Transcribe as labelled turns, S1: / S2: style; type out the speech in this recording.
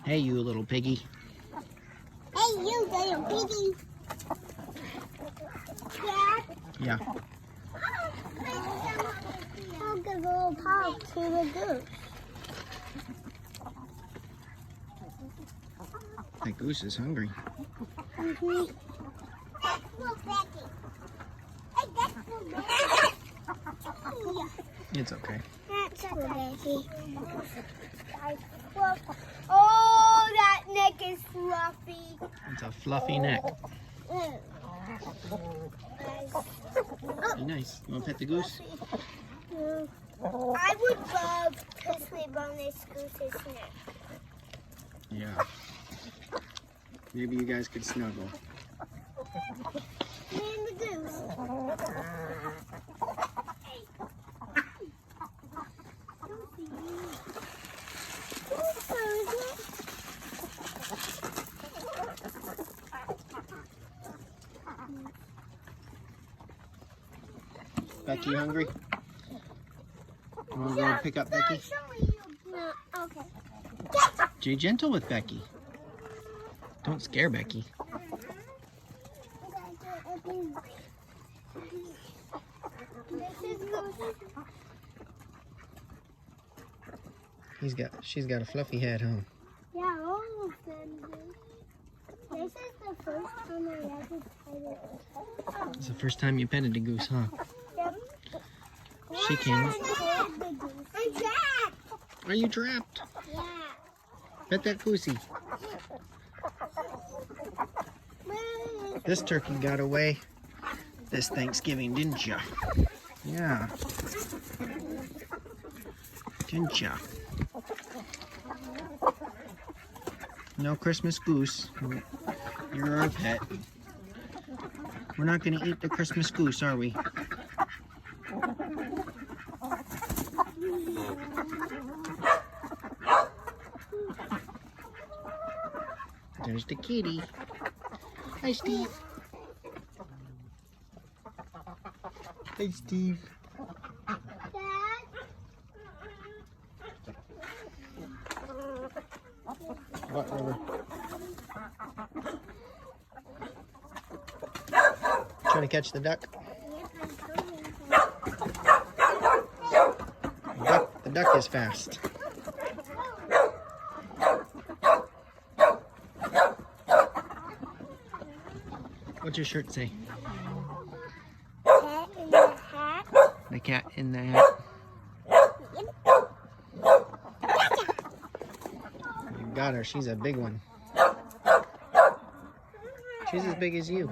S1: Hey, you little piggy.
S2: Hey, you little piggy.
S1: Yeah.
S2: I'll give a little paw to the goose.
S1: That goose is hungry.
S2: Mm-hmm. That's for Becky. Hey, that's for Becky.
S1: It's okay.
S2: That's for Becky. Oh, that neck is fluffy.
S1: It's a fluffy neck. Be nice. You want to pet the goose?
S2: I would love to sleep on this goose's neck.
S1: Yeah. Maybe you guys could snuggle.
S2: Me and the goose.
S1: Becky, you hungry? You want to go and pick up Becky?
S2: No, okay.
S1: Be gentle with Becky. Don't scare Becky. She's got a fluffy head, huh?
S2: Yeah, all of them do. This is the first time I ever petted it.
S1: It's the first time you petted a goose, huh?
S2: Yep.
S1: She came up.
S2: I'm trapped.
S1: Are you trapped?
S2: Yeah.
S1: Pet that goosey. This turkey got away this Thanksgiving, didn't ya? Yeah. Didn't ya? No Christmas goose. You're our pet. We're not going to eat the Christmas goose, are we? There's the kitty. Hi, Steve. Hey, Steve. What, River? Trying to catch the duck? The duck is fast. What's your shirt say?
S2: Cat in the hat.
S1: The cat in the hat. You got her. She's a big one. She's as big as you.